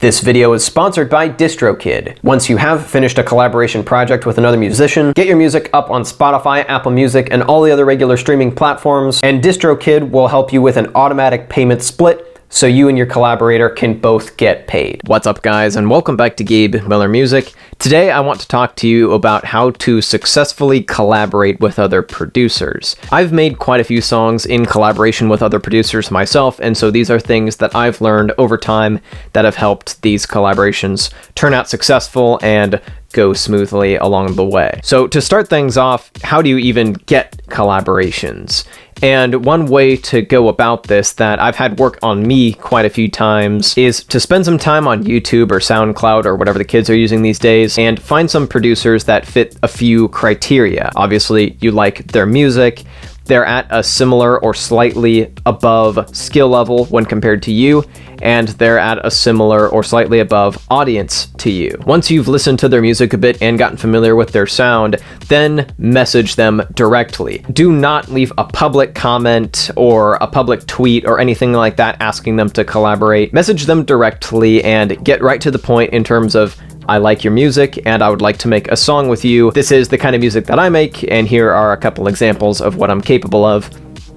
This video is sponsored by DistroKid. Once you have finished a collaboration project with another musician, get your music up on Spotify, Apple Music, and all the other regular streaming platforms, and DistroKid will help you with an automatic payment split so you and your collaborator can both get paid. What's up, guys, and welcome back to Gabe Miller Music. Today I want to talk to you about how to successfully collaborate with other producers. I've made quite a few songs in collaboration with other producers myself, and so these are things that I've learned over time that have helped these collaborations turn out successful and go smoothly along the way. So to start things off, how do you even get collaborations? And one way to go about this that I've had work on me quite a few times is to spend some time on YouTube or Soundcloud or whatever the kids are using these days and find some producers that fit a few criteria. Obviously, you like their music, they're at a similar or slightly above skill level when compared to you, and they're at a similar or slightly above audience to you. Once you've listened to their music a bit and gotten familiar with their sound, then message them directly. Do not leave a public comment or a public tweet or anything like that asking them to collaborate. Message them directly and get right to the point in terms of, I like your music and I would like to make a song with you. This is the kind of music that I make, and here are a couple examples of what I'm capable of.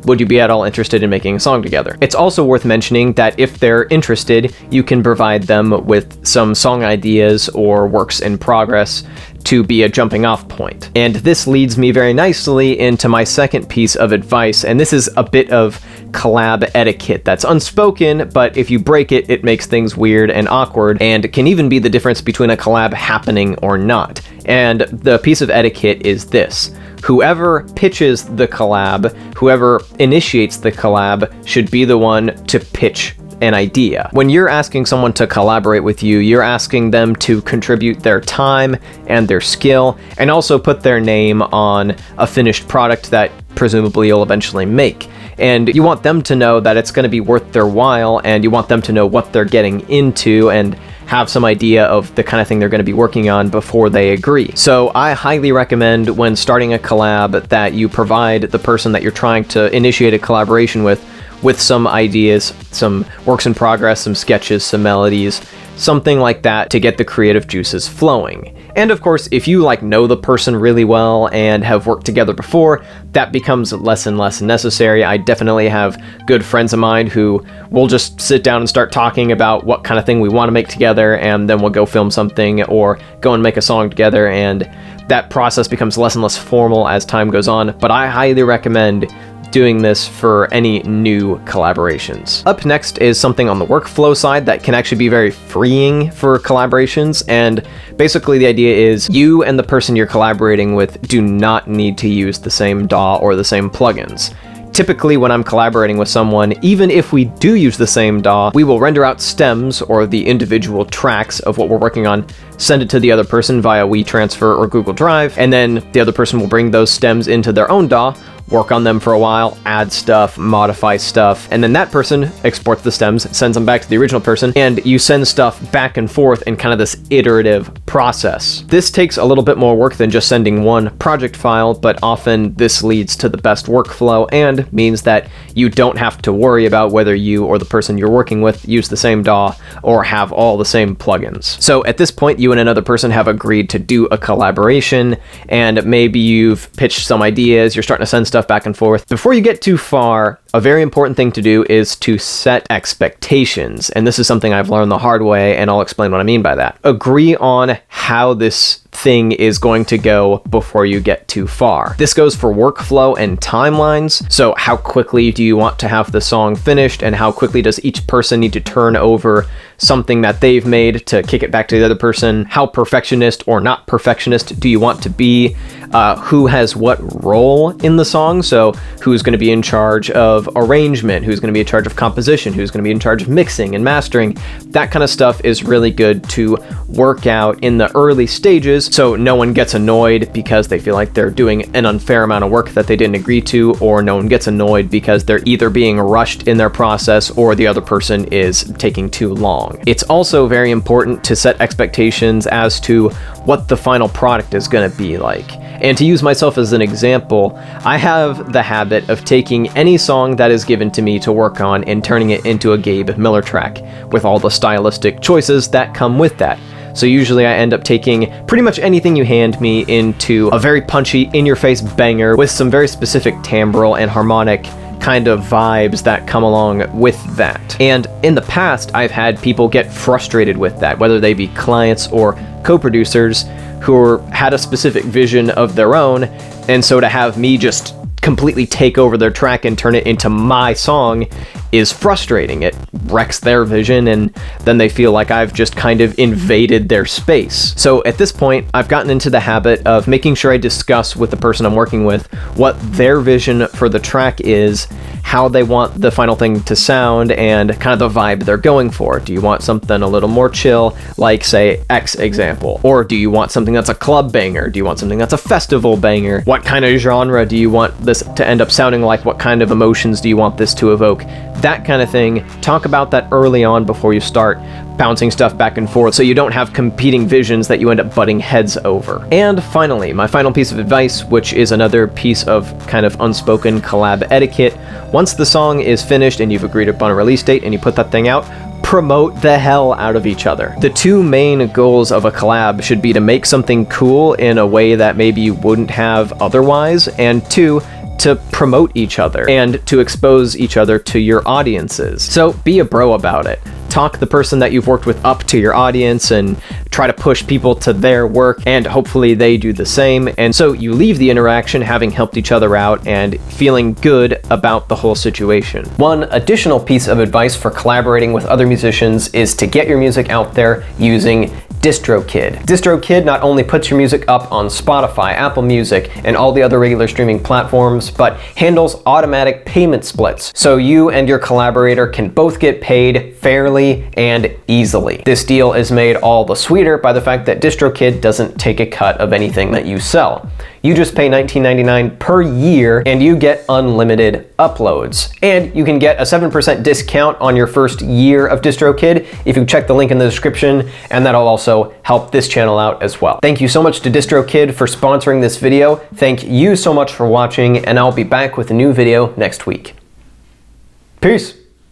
Would you be at all interested in making a song together? It's also worth mentioning that if they're interested, you can provide them with some song ideas or works in progress to be a jumping off point. And this leads me very nicely into my second piece of advice, and this is a bit of collab etiquette that's unspoken, but if you break it, it makes things weird and awkward, and can even be the difference between a collab happening or not. And the piece of etiquette is this: whoever pitches the collab, whoever initiates the collab, should be the one to pitch an idea. When you're asking someone to collaborate with you, you're asking them to contribute their time and their skill, and also put their name on a finished product that presumably you'll eventually make. And you want them to know that it's going to be worth their while, and you want them to know what they're getting into and have some idea of the kind of thing they're going to be working on before they agree. So I highly recommend when starting a collab that you provide the person that you're trying to initiate a collaboration with some ideas, some works in progress, some sketches, some melodies, something like that to get the creative juices flowing. And of course, if you know the person really well and have worked together before, that becomes less and less necessary. I definitely have good friends of mine who will just sit down and start talking about what kind of thing we want to make together, and then we'll go film something or go and make a song together, and that process becomes less and less formal as time goes on. But I highly recommend doing this for any new collaborations. Up next is something on the workflow side that can actually be very freeing for collaborations, and basically the idea is you and the person you're collaborating with do not need to use the same DAW or the same plugins. Typically, when I'm collaborating with someone, even if we do use the same DAW, we will render out stems or the individual tracks of what we're working on, send it to the other person via WeTransfer or Google Drive, and then the other person will bring those stems into their own DAW, work on them for a while, add stuff, modify stuff, and then that person exports the stems, sends them back to the original person, and you send stuff back and forth in kind of this iterative process. This takes a little bit more work than just sending one project file, but often this leads to the best workflow and means that you don't have to worry about whether you or the person you're working with use the same DAW or have all the same plugins. So at this point, you and another person have agreed to do a collaboration, and maybe you've pitched some ideas, you're starting to send stuff back and forth. Before you get too far, a very important thing to do is to set expectations. And this is something I've learned the hard way, and I'll explain what I mean by that. Agree on how this thing is going to go before you get too far. This goes for workflow and timelines. So how quickly do you want to have the song finished, and how quickly does each person need to turn over something that they've made to kick it back to the other person? How perfectionist or not perfectionist do you want to be? Who has what role in the song? So who's going to be in charge of arrangement? Who's going to be in charge of composition? Who's going to be in charge of mixing and mastering? That kind of stuff is really good to work out in the early stages, so no one gets annoyed because they feel like they're doing an unfair amount of work that they didn't agree to, or no one gets annoyed because they're either being rushed in their process or the other person is taking too long. It's also very important to set expectations as to what the final product is going to be like. And to use myself as an example, I have the habit of taking any song that is given to me to work on and turning it into a Gabe Miller track, with all the stylistic choices that come with that. So usually I end up taking pretty much anything you hand me into a very punchy, in-your-face banger with some very specific timbral and harmonic kind of vibes that come along with that. And in the past, I've had people get frustrated with that, whether they be clients or co-producers who had a specific vision of their own, and so to have me just completely take over their track and turn it into my song is frustrating. It wrecks their vision, and then they feel like I've just kind of invaded their space. So at this point, I've gotten into the habit of making sure I discuss with the person I'm working with what their vision for the track is, how they want the final thing to sound, and kind of the vibe they're going for. Do you want something a little more chill, like say X example? Or do you want something that's a club banger? Do you want something that's a festival banger? What kind of genre do you want this to end up sounding like? What kind of emotions do you want this to evoke? That kind of thing. Talk about that early on before you start bouncing stuff back and forth, so you don't have competing visions that you end up butting heads over. And finally, my final piece of advice, which is another piece of kind of unspoken collab etiquette: once the song is finished and you've agreed upon a release date and you put that thing out, promote the hell out of each other. The two main goals of a collab should be to make something cool in a way that maybe you wouldn't have otherwise, and two, to promote each other and to expose each other to your audiences. So be a bro about it. Talk the person that you've worked with up to your audience and try to push people to their work, and hopefully they do the same. And so you leave the interaction having helped each other out and feeling good about the whole situation. One additional piece of advice for collaborating with other musicians is to get your music out there using DistroKid. DistroKid not only puts your music up on Spotify, Apple Music, and all the other regular streaming platforms, but handles automatic payment splits, so you and your collaborator can both get paid fairly and easily. This deal is made all the sweeter by the fact that DistroKid doesn't take a cut of anything that you sell. You just pay $19.99 per year and you get unlimited uploads. And you can get a 7% discount on your first year of DistroKid if you check the link in the description, and that'll also help this channel out as well. Thank you so much to DistroKid for sponsoring this video. Thank you so much for watching, and I'll be back with a new video next week. Peace!